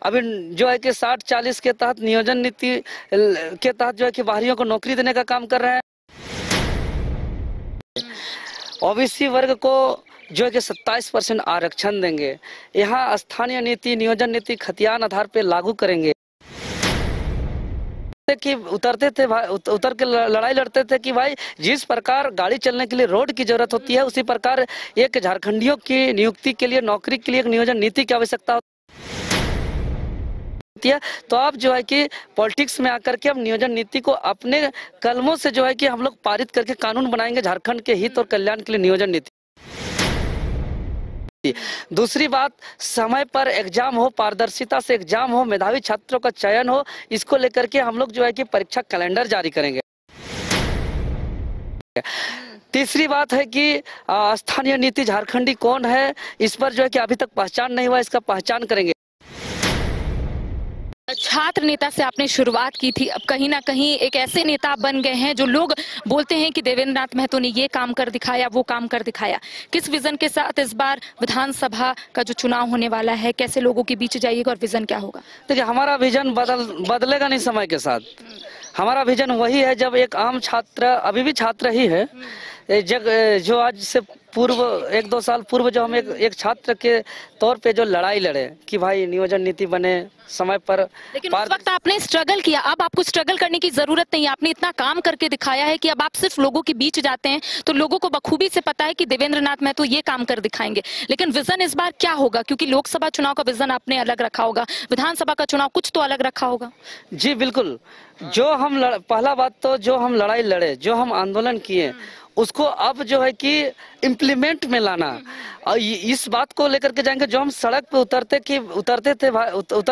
अभी जो है कि 60-40 के तहत नियोजन नीति के तहत जो है कि बाहरियों को नौकरी देने का काम कर रहे हैं। ओबीसी वर्ग को जो है कि 27% आरक्षण देंगे। यहाँ स्थानीय नीति, नियोजन नीति खतियान आधार पे लागू करेंगे कि उतर के लड़ाई लड़ते थे कि भाई जिस प्रकार गाड़ी चलने के लिए रोड की जरूरत होती है, उसी प्रकार एक झारखंडियों की नियुक्ति के लिए, नौकरी के लिए एक नियोजन नीति की आवश्यकता होती है। तो आप जो है कि पॉलिटिक्स में आकर के हम नियोजन नीति को अपने कलमों से जो है कि हम लोग पारित करके कानून बनाएंगे झारखंड के हित और कल्याण के लिए नियोजन नीति। दूसरी बात, समय पर एग्जाम हो, पारदर्शिता से एग्जाम हो, मेधावी छात्रों का चयन हो, इसको लेकर के हम लोग जो है कि परीक्षा कैलेंडर जारी करेंगे। तीसरी बात है कि स्थानीय नीति झारखंडी कौन है, इस पर जो है कि अभी तक पहचान नहीं हुआ, इसका पहचान करेंगे। छात्र नेता से आपने शुरुआत की थी, अब कहीं ना कहीं एक ऐसे नेता बन गए हैं जो लोग बोलते हैं कि देवेंद्र नाथ महतो ने ये काम कर दिखाया, वो काम कर दिखाया। किस विजन के साथ इस बार विधानसभा का जो चुनाव होने वाला है, कैसे लोगों के बीच जाइएगा और विजन क्या होगा? देखिए, हमारा विजन बदलेगा नहीं समय के साथ। हमारा विजन वही है, जब एक आम छात्र, अभी भी छात्र ही है, जो आज से पूर्व 1-2 साल पूर्व जो हम एक छात्र के तौर पे जो लड़ाई लड़े कि भाई नियोजन नीति बने समय पर, लेकिन उस वक्त आपने स्ट्रगल किया। अब आपको स्ट्रगल करने की जरूरत नहीं है, आपने इतना काम करके दिखाया है कि अब आप सिर्फ लोगों के बीच जाते हैं तो लोगों को बखूबी से पता है कि देवेंद्र नाथ महतो ये काम कर दिखाएंगे। लेकिन विजन इस बार क्या होगा? क्योंकि लोकसभा चुनाव का विजन आपने अलग रखा होगा, विधानसभा का चुनाव कुछ तो अलग रखा होगा। जी बिल्कुल। जो हम पहला बात तो जो हम लड़ाई लड़े, जो हम आंदोलन किए, उसको अब जो है कि इम्प्लीमेंट में लाना, और इस बात को लेकर के जाएंगे। जो हम सड़क पे उतर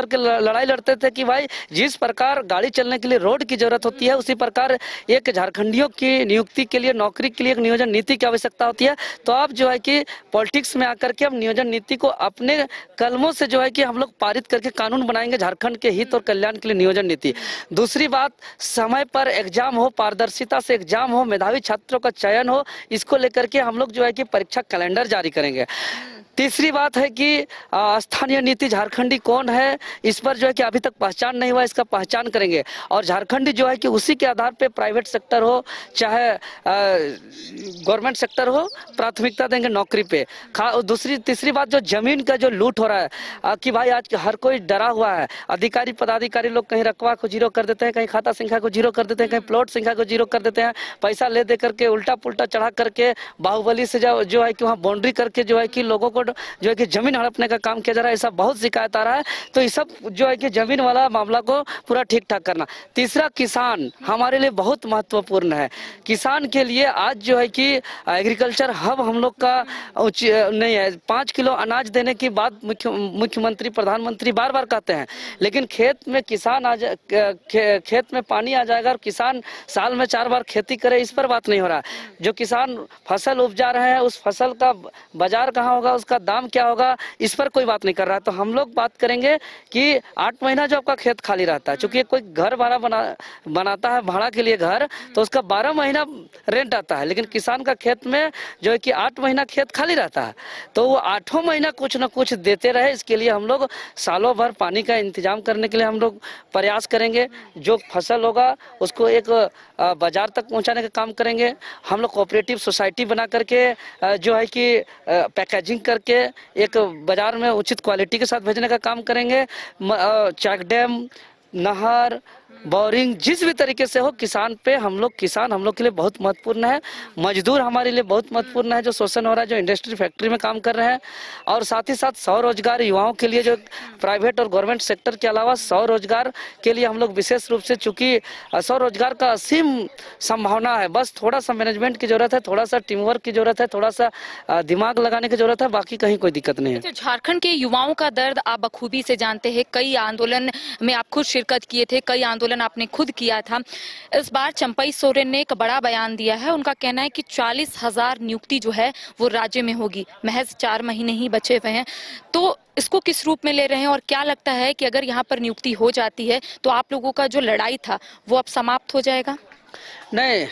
के लड़ाई लड़ते थे कि भाई जिस प्रकार गाड़ी चलने के लिए रोड की जरूरत होती है, उसी प्रकार एक झारखंडियों की नियुक्ति के लिए, नौकरी के लिए एक नियोजन नीति की आवश्यकता होती है। तो आप जो है कि पॉलिटिक्स में आकर के हम नियोजन नीति को अपने कलमों से जो है कि हम लोग पारित करके कानून बनाएंगे झारखंड के हित और कल्याण के लिए नियोजन नीति। दूसरी बात, समय पर एग्जाम हो, पारदर्शिता से एग्जाम हो, मेधावी छात्रों का चयन हो, इसको लेकर के हम लोग जो है कि परीक्षा कैलेंडर जारी करेंगे। तीसरी बात है कि स्थानीय नीति झारखंडी कौन है, इस पर जो है कि अभी तक पहचान नहीं हुआ, इसका पहचान करेंगे। और झारखंडी जो है कि उसी के आधार पे प्राइवेट सेक्टर हो चाहे गवर्नमेंट सेक्टर हो, प्राथमिकता देंगे नौकरी पे। तीसरी बात, जो जमीन का जो लूट हो रहा है कि भाई आज हर कोई डरा हुआ है। अधिकारी पदाधिकारी लोग कहीं रकबा को जीरो कर देते हैं, कहीं खाता संख्या को जीरो कर देते हैं, कहीं प्लॉट संख्या को जीरो कर देते हैं, पैसा ले दे करके उल्टा पुल्टा चढ़ा करके बाहुबली से जो है कि वहाँ बाउंड्री करके जो है कि लोगों को जो है कि जमीन हड़पने का काम किया जा रहा है। ऐसा बहुत शिकायत आ रहा है। तो ये सब जो है कि जमीन वाला मामला को पूरा ठीक ठाक करना। तीसरा, किसान हमारे लिए बहुत महत्वपूर्ण है। किसान के लिए आज जो है कि एग्रीकल्चर हब हम लोग का नहीं है। 5 किलो अनाज देने की बात मुख्यमंत्री, प्रधानमंत्री बार बार कहते हैं, लेकिन खेत में किसान खेत में पानी आ जाएगा और किसान साल में 4 बार खेती करे, इस पर बात नहीं हो रहा। जो किसान फसल उपजा रहे हैं, उस फसल का बाजार कहाँ होगा, उसका दाम क्या होगा, इस पर कोई बात नहीं कर रहा है। तो हम लोग बात करेंगे कि 8 महीना जो आपका खेत खाली रहता है, चूंकि कोई घर बनाता है भाड़ा के लिए घर, तो उसका 12 महीना रेंट आता है, लेकिन किसान का खेत में जो है कि 8 महीना खेत खाली रहता है, तो वो 8 महीना कुछ न कुछ देते रहे। इसके लिए हम लोग सालों भर पानी का इंतजाम करने के लिए हम लोग प्रयास करेंगे। जो फसल होगा उसको एक बाजार तक पहुंचाने का काम करेंगे। हम लोग कोऑपरेटिव सोसाइटी बना करके जो है कि पैकेजिंग करके एक बाजार में उचित क्वालिटी के साथ भेजने का काम करेंगे। चेक डैम, नहर, बोरिंग, जिस भी तरीके से हो, किसान हम लोग के लिए बहुत महत्वपूर्ण है। मजदूर हमारे लिए बहुत महत्वपूर्ण है, जो शोषण हो रहा है, जो इंडस्ट्री फैक्ट्री में काम कर रहे हैं। और साथ ही साथ स्वरोजगार युवाओं के लिए, जो प्राइवेट और गवर्नमेंट सेक्टर के अलावा स्वरोजगार के लिए हम लोग विशेष रूप से, चूंकि स्वरोजगार का असीम संभावना है, बस थोड़ा सा मैनेजमेंट की जरूरत है, थोड़ा सा टीम वर्क की जरूरत है, थोड़ा सा दिमाग लगाने की जरूरत है, बाकी कहीं कोई दिक्कत नहीं है। झारखंड के युवाओं का दर्द आप बखूबी से जानते हैं। कई आंदोलन में आप खुद शिरकत किए थे, कई आंदोलन आपने खुद किया था। इस बार चंपई सोरेन ने एक बड़ा बयान दिया है। उनका कहना है कि 40,000 नियुक्ति जो है वो राज्य में होगी। महज 4 महीने ही बचे हुए हैं, तो इसको किस रूप में ले रहे हैं और क्या लगता है कि अगर यहाँ पर नियुक्ति हो जाती है तो आप लोगों का जो लड़ाई था वो अब समाप्त हो जाएगा? नहीं,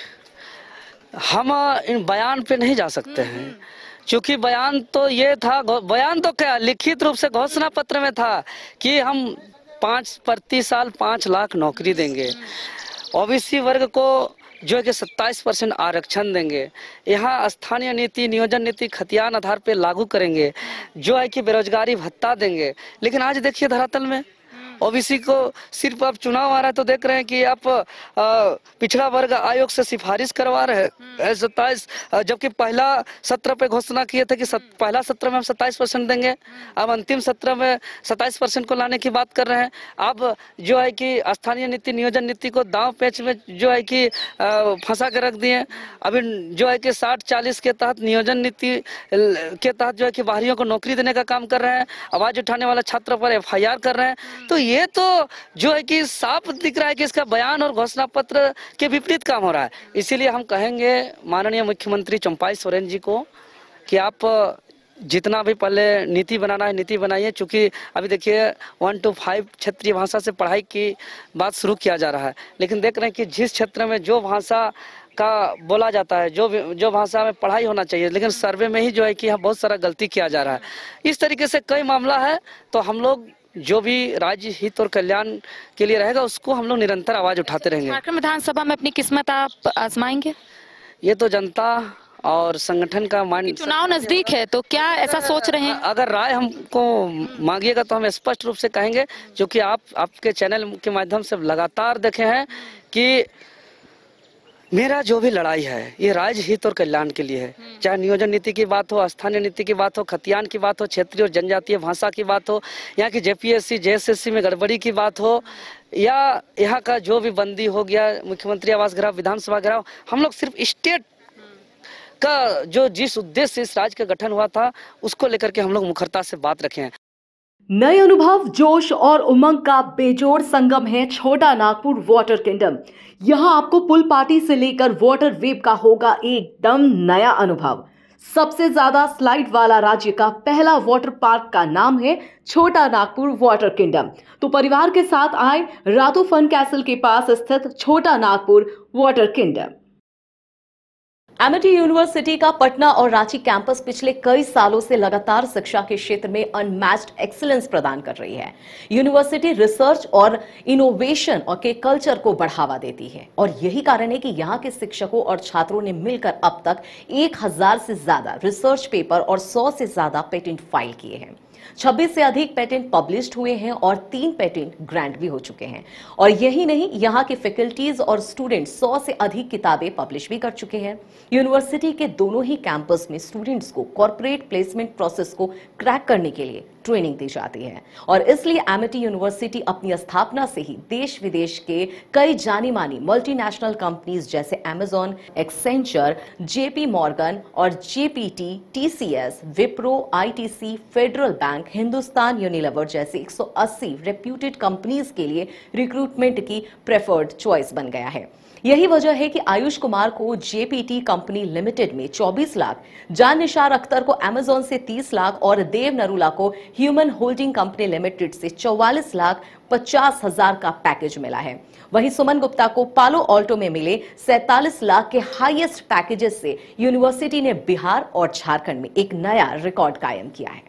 हम इन बयान पे नहीं जा सकते हैं, क्योंकि बयान तो ये था, बयान तो क्या, लिखित रूप से घोषणा पत्र में था कि हम प्रति साल 5 लाख नौकरी देंगे, ओबीसी वर्ग को जो है कि 27% आरक्षण देंगे, यहाँ स्थानीय नीति, नियोजन नीति खतियान आधार पे लागू करेंगे, जो है कि बेरोजगारी भत्ता देंगे। लेकिन आज देखिए धरातल में ओबीसी को सिर्फ अब चुनाव आ रहा है तो देख रहे हैं कि आप पिछड़ा वर्ग आयोग से सिफारिश करवा रहे हैं 27, जबकि पहला सत्र पे घोषणा किए थे कि पहला सत्र में हम 27% देंगे, अब अंतिम सत्र में 27% को लाने की बात कर रहे हैं। अब जो है कि स्थानीय नीति, नियोजन नीति को दांव पेच में जो है कि फंसा के रख दिए। अभी जो है कि 60-40 के तहत, नियोजन नीति के तहत जो है कि बाहरियों को नौकरी देने का काम कर रहे हैं, आवाज उठाने वाला छात्र पर FIR कर रहे हैं। तो ये तो जो है कि साफ दिख रहा है कि इसका बयान और घोषणा पत्र के विपरीत काम हो रहा है। इसीलिए हम कहेंगे माननीय मुख्यमंत्री चंपाई सोरेन जी को कि आप जितना भी पहले नीति बनाना है नीति बनाइए, क्योंकि अभी देखिए 1 to 5 क्षेत्रीय भाषा से पढ़ाई की बात शुरू किया जा रहा है, लेकिन देख रहे हैं कि जिस क्षेत्र में जो भाषा का बोला जाता है, जो भाषा में पढ़ाई होना चाहिए, लेकिन सर्वे में ही जो है कि यहाँ बहुत सारा गलती किया जा रहा है। इस तरीके से कई मामला है, तो हम लोग जो भी राज्य हित और कल्याण के लिए रहेगा उसको हम लोग निरंतर आवाज उठाते रहेंगे। झारखंड विधानसभा में अपनी किस्मत आप आजमाएंगे? ये तो जनता और संगठन का मान, चुनाव नजदीक है तो क्या ऐसा सोच रहे हैं? अगर राय हमको मांगिएगा तो हम स्पष्ट रूप से कहेंगे, जो कि आपके चैनल के माध्यम से लगातार देखे हैं कि मेरा जो भी लड़ाई है ये राज्य हित और कल्याण के लिए है। चाहे नियोजन नीति की बात हो, स्थानीय नीति की बात हो, खतियान की बात हो, क्षेत्रीय और जनजातीय भाषा की बात हो, यहाँ की JPSC JSSC में गड़बड़ी की बात हो, या यहाँ का जो भी बंदी हो गया, मुख्यमंत्री आवास घिराव, विधानसभा घिराव, हम लोग सिर्फ स्टेट का जो जिस उद्देश्य से इस राज्य का गठन हुआ था उसको लेकर के हम लोग मुखरता से बात रखे हैं। नए अनुभव, जोश और उमंग का बेजोड़ संगम है छोटा नागपुर वाटर किंगडम। यहां आपको पुल पार्टी से लेकर वाटर वेव का होगा एकदम नया अनुभव। सबसे ज्यादा स्लाइड वाला राज्य का पहला वाटर पार्क का नाम है छोटा नागपुर वाटर किंगडम। तो परिवार के साथ आए रातू फन कैसल के पास स्थित छोटा Nagpur water kingdom. Amity university का पटना और रांची कैंपस पिछले कई सालों से लगातार शिक्षा के क्षेत्र में अनमैच्ड एक्सीलेंस प्रदान कर रही है। यूनिवर्सिटी रिसर्च और इनोवेशन और के कल्चर को बढ़ावा देती है और यही कारण है कि यहाँ के शिक्षकों और छात्रों ने मिलकर अब तक 1000 से ज्यादा रिसर्च पेपर और 100 से ज्यादा पेटेंट फाइल किए हैं। 26 से अधिक पेटेंट पब्लिश्ड हुए हैं और 3 पेटेंट ग्रांट भी हो चुके हैं। और यही नहीं, यहाँ के फैकल्टीज और स्टूडेंट 100 से अधिक किताबें पब्लिश भी कर चुके हैं। यूनिवर्सिटी के दोनों ही कैंपस में स्टूडेंट्स को कॉर्पोरेट प्लेसमेंट प्रोसेस को क्रैक करने के लिए ट्रेनिंग दी जाती है और इसलिए एमिटी यूनिवर्सिटी अपनी स्थापना से ही देश विदेश के कई जानी मानी मल्टीनेशनल कंपनीज जैसे Amazon, एक्सेंचर, JP मॉर्गन और JPT, TCS, Wipro, ITC, federal bank, Hindustan Unilever जैसे 180 रेप्यूटेड कंपनीज के लिए रिक्रूटमेंट की प्रेफर्ड चॉइस बन गया है। यही वजह है कि आयुष कुमार को JPT कंपनी लिमिटेड में 24 लाख, जान निशार अख्तर को Amazon से 30 लाख और देव नरूला को ह्यूमन होल्डिंग कंपनी लिमिटेड से 44 लाख 50 हजार का पैकेज मिला है। वहीं सुमन गुप्ता को पालो ऑल्टो में मिले 47 लाख के हाईएस्ट पैकेजेस से यूनिवर्सिटी ने बिहार और झारखंड में एक नया रिकॉर्ड कायम किया है।